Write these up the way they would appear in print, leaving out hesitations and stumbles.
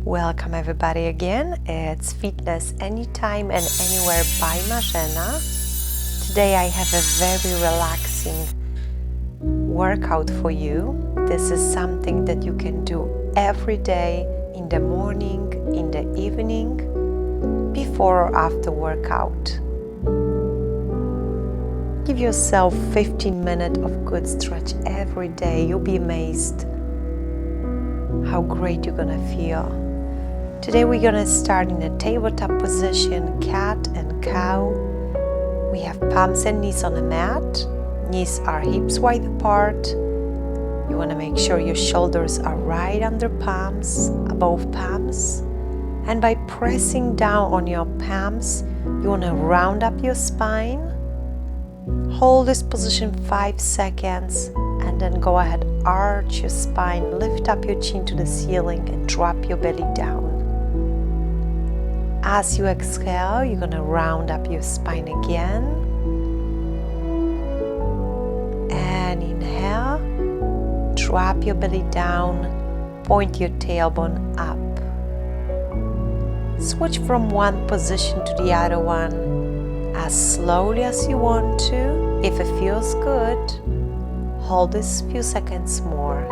Welcome everybody again. It's Fitness Anytime and Anywhere by Marzena. Today I have a very relaxing workout for you. This is something that you can do every day, in the morning, in the evening, before or after workout. Give yourself 15 minutes of good stretch every day. You'll be amazed how great you're gonna feel. Today we're gonna start in a tabletop position, cat and cow. We have palms and knees on the mat. Knees are hips wide apart. You wanna make sure your shoulders are right under palms, above palms. And by pressing down on your palms, you wanna round up your spine. Hold this position 5 seconds and then go ahead, arch your spine, lift up your chin to the ceiling and drop your belly down. As you exhale, you're going to round up your spine again. And inhale, drop your belly down, point your tailbone up. Switch from one position to the other one as slowly as you want to. If it feels good, hold this few seconds more.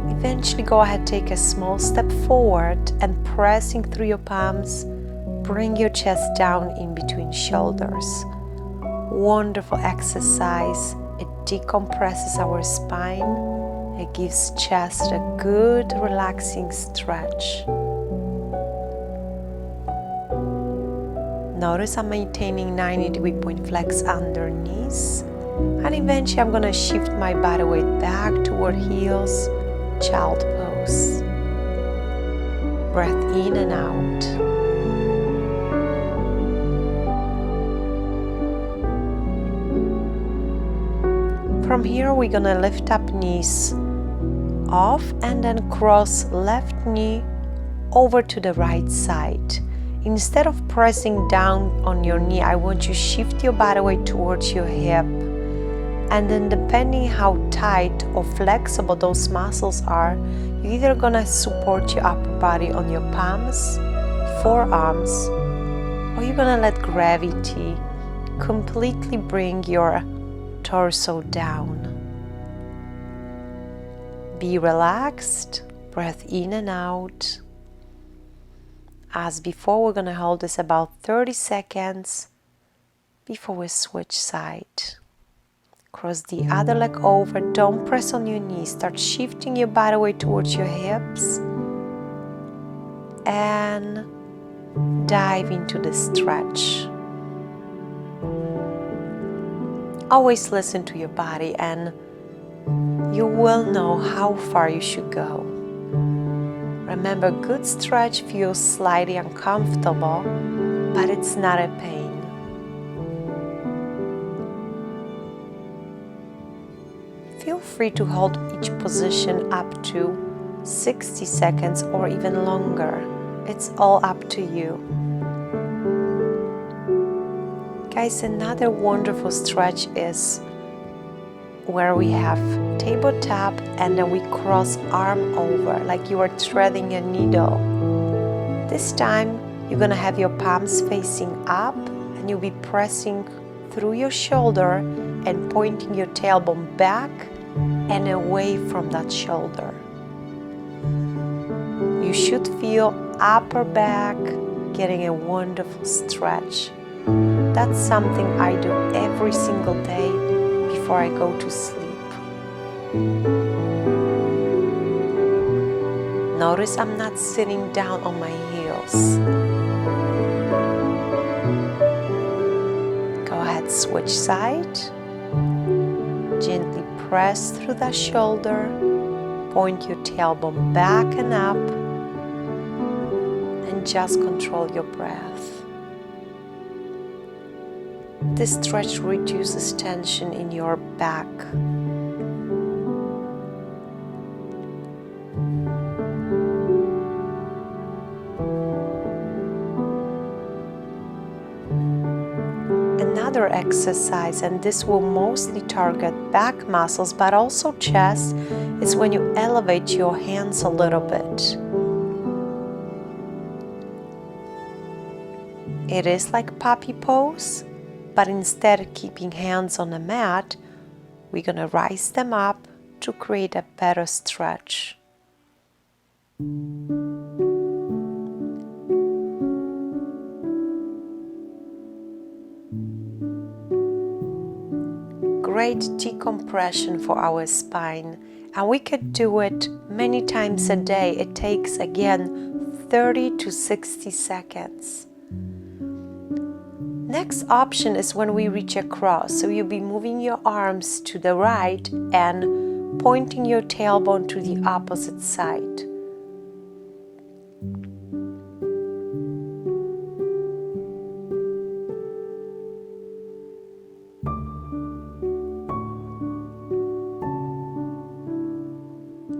Eventually go ahead, take a small step forward and pressing through your palms, bring your chest down in between shoulders. Wonderful exercise. It decompresses our spine. It gives chest a good relaxing stretch. Notice I'm maintaining 90-degree point flex underneath, and eventually I'm going to shift my body weight back toward heels, child pose. Breath in and out. From here we're going to lift up knees off and then cross left knee over to the right side. Instead of pressing down on your knee, I want you to shift your body weight towards your hip. And then depending how tight or flexible those muscles are, you're either gonna support your upper body on your palms, forearms, or you're gonna let gravity completely bring your torso down. Be relaxed, breath in and out. As before, we're going to hold this about 30 seconds before we switch side. Cross the other leg over, don't press on your knees, start shifting your body weight towards your hips and dive into the stretch. Always listen to your body and you will know how far you should go. Remember, good stretch feels slightly uncomfortable, but it's not a pain. Feel free to hold each position up to 60 seconds or even longer. It's all up to you. Guys, another wonderful stretch is where we have tabletop and then we cross arm over like you are threading a needle. This time you're gonna have your palms facing up and you'll be pressing through your shoulder and pointing your tailbone back and away from that shoulder. You should feel upper back getting a wonderful stretch. That's something I do every single day before I go to sleep. Notice I'm not sitting down on my heels. Go ahead, switch side. Gently press through that shoulder. Point your tailbone back and up. And just control your breath. This stretch reduces tension in your back. Another exercise, and this will mostly target back muscles but also chest, is when you elevate your hands a little bit. It is like puppy pose, but instead of keeping hands on the mat, we're going to rise them up to create a better stretch. Great decompression for our spine, and we could do it many times a day. It takes again 30 to 60 seconds. Next option is when we reach across, so you'll be moving your arms to the right and pointing your tailbone to the opposite side.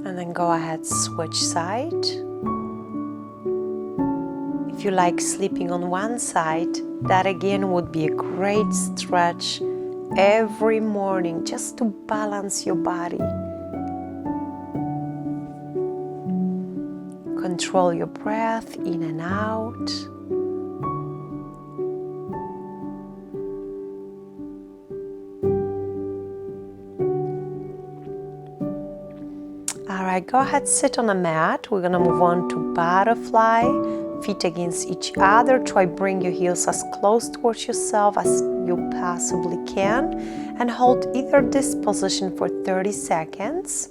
And then go ahead, switch side. If you like sleeping on one side, that again would be a great stretch every morning just to balance your body. Control your breath in and out. Alright, go ahead, sit on a mat. We're gonna move on to butterfly. Feet against each other. Try bring your heels as close towards yourself as you possibly can, and hold either this position for 30 seconds.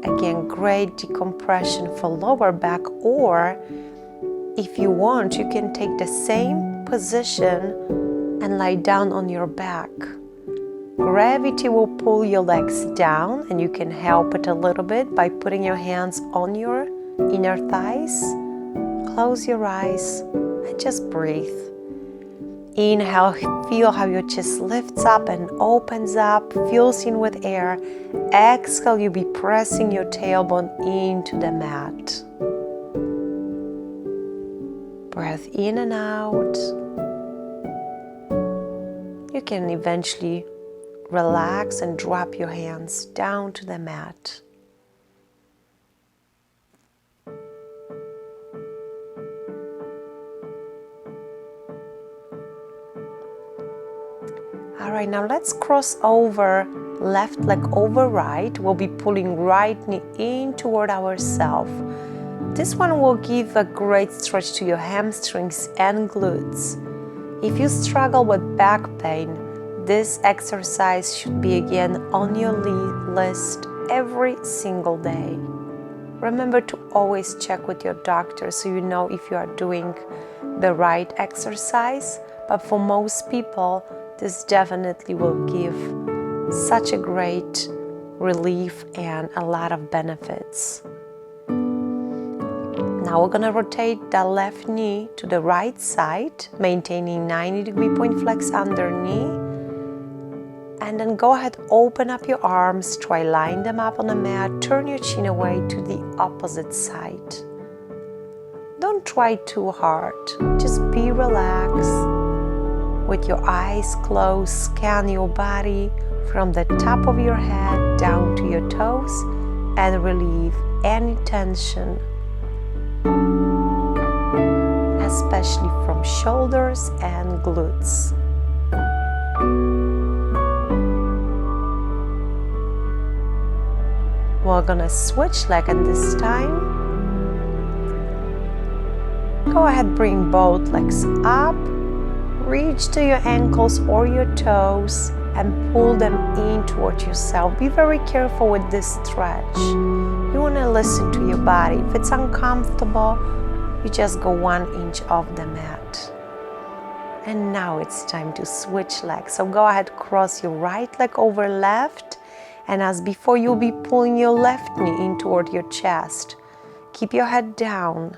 Again, great decompression for lower back, or if you want, you can take the same position and lie down on your back. Gravity will pull your legs down, and you can help it a little bit by putting your hands on your inner thighs. Close your eyes and just breathe. Inhale, feel how your chest lifts up and opens up, fills in with air. Exhale, you'll be pressing your tailbone into the mat. Breath in and out. You can eventually relax and drop your hands down to the mat. Alright, now let's cross over left leg over right. We'll be pulling right knee in toward ourselves. This one will give a great stretch to your hamstrings and glutes. If you struggle with back pain, this exercise should be again on your list every single day. Remember to always check with your doctor so you know if you are doing the right exercise. But for most people, this definitely will give such a great relief and a lot of benefits. Now we're going to rotate the left knee to the right side, maintaining 90-degree point flex under knee. And then go ahead, open up your arms, try line them up on the mat, turn your chin away to the opposite side. Don't try too hard, just be relaxed. With your eyes closed, scan your body from the top of your head down to your toes and relieve any tension, especially from shoulders and glutes. We're gonna switch leg, and this time, go ahead, bring both legs up. Reach to your ankles or your toes and pull them in towards yourself. Be very careful with this stretch. You want to listen to your body. If it's uncomfortable, you just go 1 inch off the mat. And now it's time to switch legs. So go ahead, cross your right leg over left. And as before, you'll be pulling your left knee in toward your chest. Keep your head down.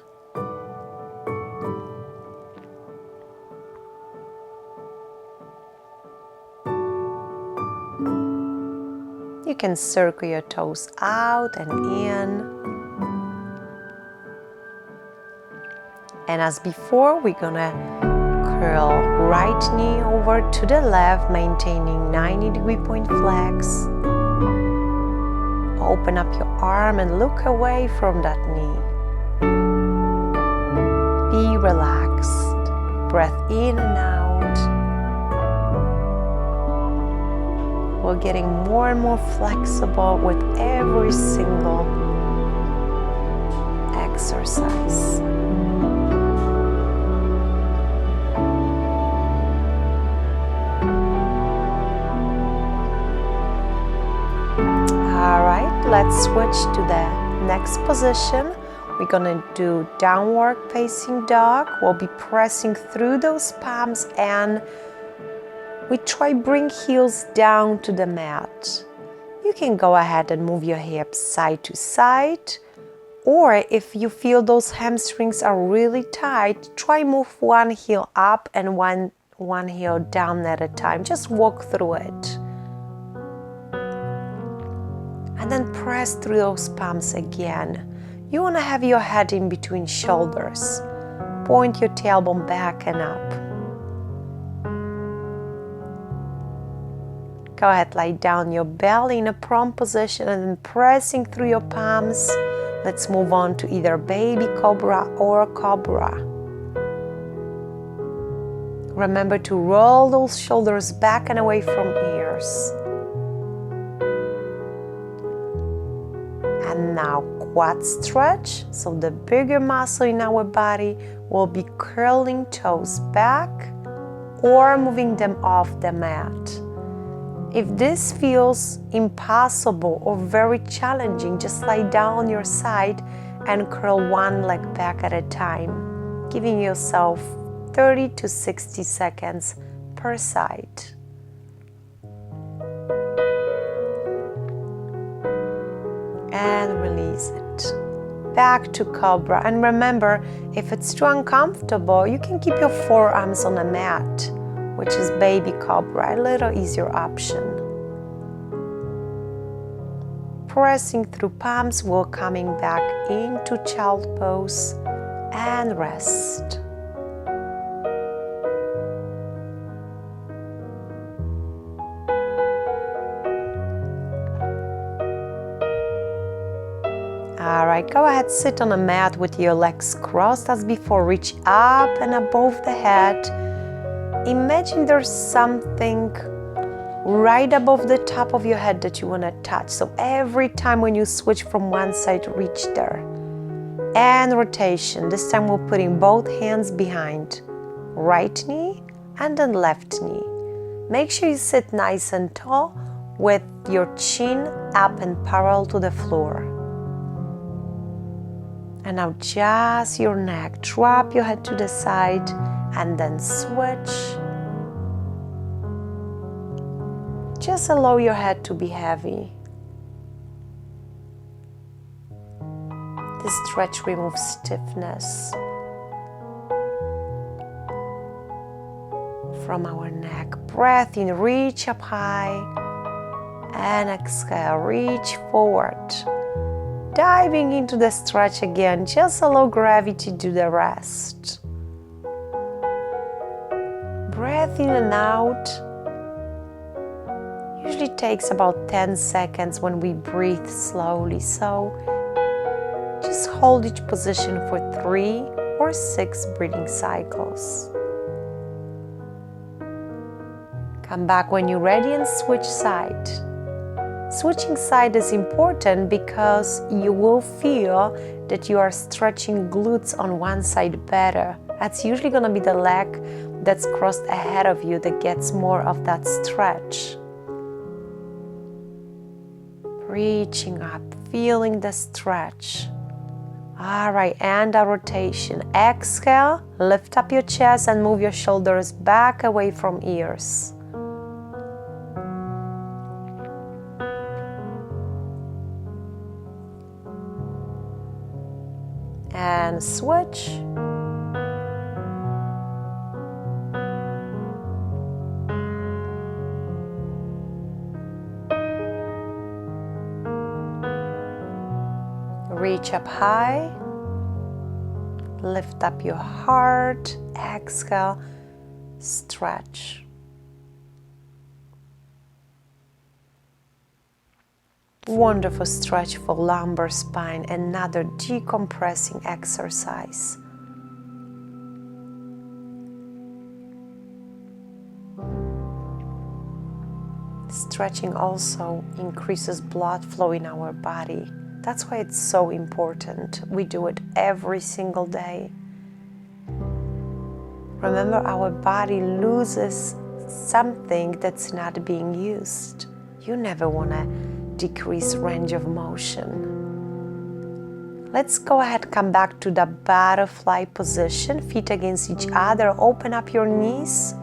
You can circle your toes out and in. And as before, we're gonna curl right knee over to the left, maintaining 90-degree point flex. Open up your arm and look away from that knee. Be relaxed. Breath in and out. We're getting more and more flexible with every single exercise. All right, let's switch to the next position. We're gonna do downward facing dog. We'll be pressing through those palms and we try bring heels down to the mat. You can go ahead and move your hips side to side, or if you feel those hamstrings are really tight, try move one heel up and one heel down at a time. Just walk through it. And then press through those palms again. You want to have your head in between shoulders. Point your tailbone back and up. Go ahead, lie down your belly in a prone position and then pressing through your palms. Let's move on to either baby cobra or cobra. Remember to roll those shoulders back and away from ears. And now quad stretch, so the bigger muscle in our body will be curling toes back or moving them off the mat. If this feels impossible or very challenging, just lie down on your side and curl one leg back at a time, giving yourself 30 to 60 seconds per side. And release it. Back to cobra. And remember, if it's too uncomfortable, you can keep your forearms on a mat, which is baby cobra, a little easier option. Pressing through palms, we're coming back into child pose and rest. Alright, go ahead, sit on a mat with your legs crossed as before. Reach up and above the head. Imagine there's something right above the top of your head that you want to touch. So every time when you switch from one side, reach there. And rotation. This time we're putting both hands behind right knee and then left knee. Make sure you sit nice and tall with your chin up and parallel to the floor. And now just your neck, drop your head to the side and then switch. Just allow your head to be heavy. This stretch removes stiffness from our neck. Breath in, reach up high and exhale, reach forward. Diving into the stretch again, just allow gravity to do the rest. Breath in and out. Usually takes about 10 seconds when we breathe slowly, so just hold each position for 3 or 6 breathing cycles. Come back when you're ready and switch side. Switching side is important because you will feel that you are stretching glutes on one side better. That's usually going to be the leg that's crossed ahead of you that gets more of that stretch. Reaching up, feeling the stretch. All right, and a rotation. Exhale, lift up your chest and move your shoulders back away from ears. And switch. Reach up high. Lift up your heart. Exhale. Stretch. Wonderful stretch for lumbar spine, another decompressing exercise. Stretching also increases blood flow in our body. That's why it's so important. We do it every single day. Remember, our body loses something that's not being used. You never want to decrease range of motion. Let's go ahead, come back to the butterfly position, feet against each other, open up your knees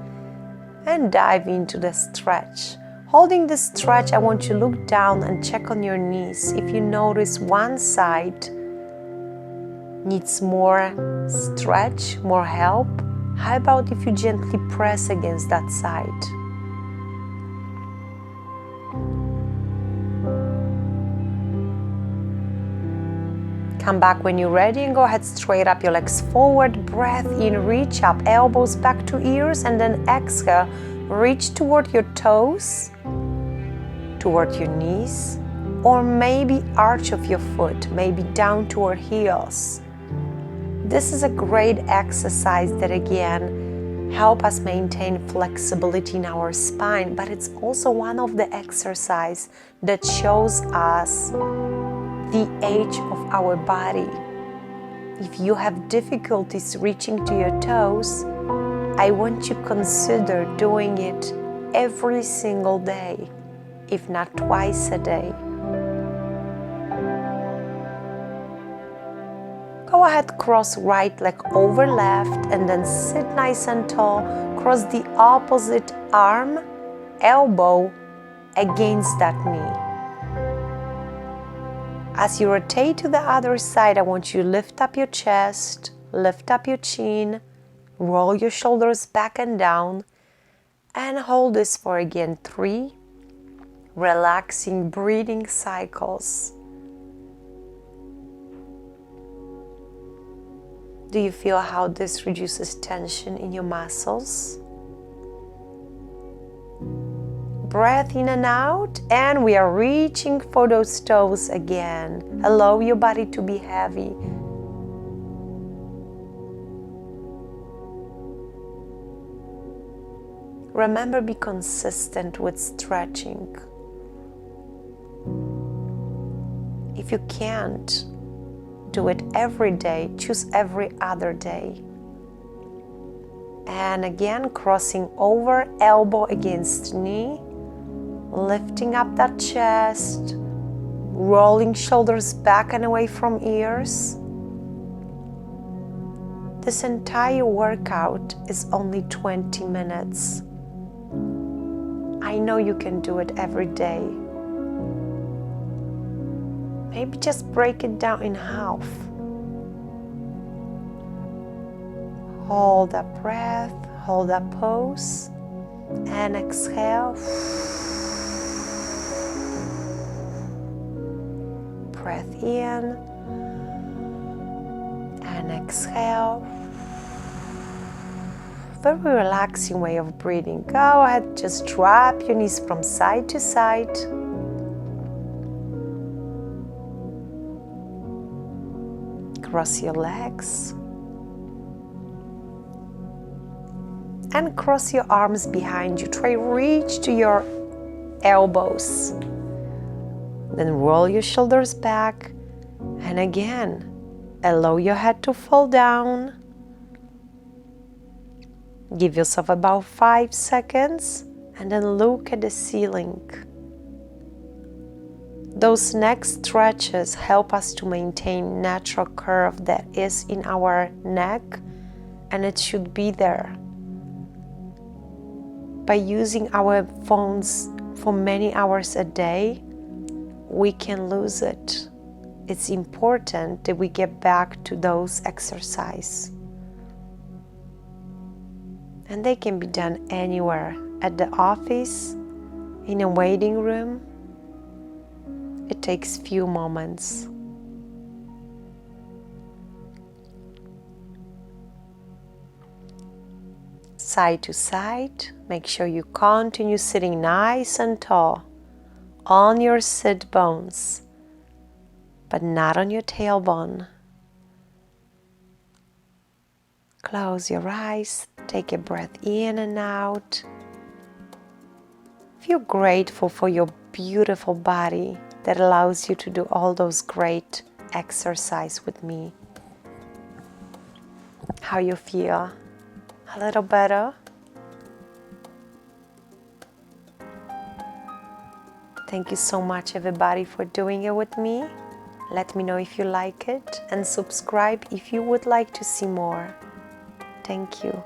and dive into the stretch. Holding the stretch, I want you to look down and check on your knees. If you notice one side needs more stretch, more help, how about if you gently press against that side? Come back when you're ready and go ahead, straight up your legs forward, breath in, reach up, elbows back to ears, and then exhale, reach toward your toes, toward your knees, or maybe arch of your foot, maybe down toward heels. This is a great exercise that again help us maintain flexibility in our spine, but it's also one of the exercises that shows us the age of our body. If you have difficulties reaching to your toes, I want you to consider doing it every single day, if not twice a day. Go ahead, cross right leg over left and then sit nice and tall. Cross the opposite arm, elbow against that knee. As you rotate to the other side, I want you to lift up your chest, lift up your chin, roll your shoulders back and down, and hold this for again 3 relaxing breathing cycles. Do you feel how this reduces tension in your muscles? Breath in and out, and we are reaching for those toes again. Allow your body to be heavy. Remember, be consistent with stretching. If you can't do it every day, choose every other day. And again, crossing over, elbow against knee, lifting up that chest, rolling shoulders back and away from ears. This entire workout is only 20 minutes. I know you can do it every day. Maybe just break it down in half. Hold that breath, hold that pose, and exhale. Breath in and exhale. Very relaxing way of breathing. Go ahead, just drop your knees from side to side. Cross your legs and cross your arms behind you. Try reach to your elbows. Then roll your shoulders back, and again allow your head to fall down. Give yourself about 5 seconds and then look at the ceiling. Those neck stretches help us to maintain natural curve that is in our neck, and it should be there. By using our phones for many hours a day, we can lose it. It's important that we get back to those exercises. And they can be done anywhere, at the office, in a waiting room. It takes few moments. Side to side, make sure you continue sitting nice and tall. on your sit bones, but not on your tailbone. Close your eyes, take a breath in and out. Feel grateful for your beautiful body that allows you to do all those great exercise with me. How you feel? A little better? Thank you so much, everybody, for doing it with me. Let me know if you like it and subscribe if you would like to see more. Thank you.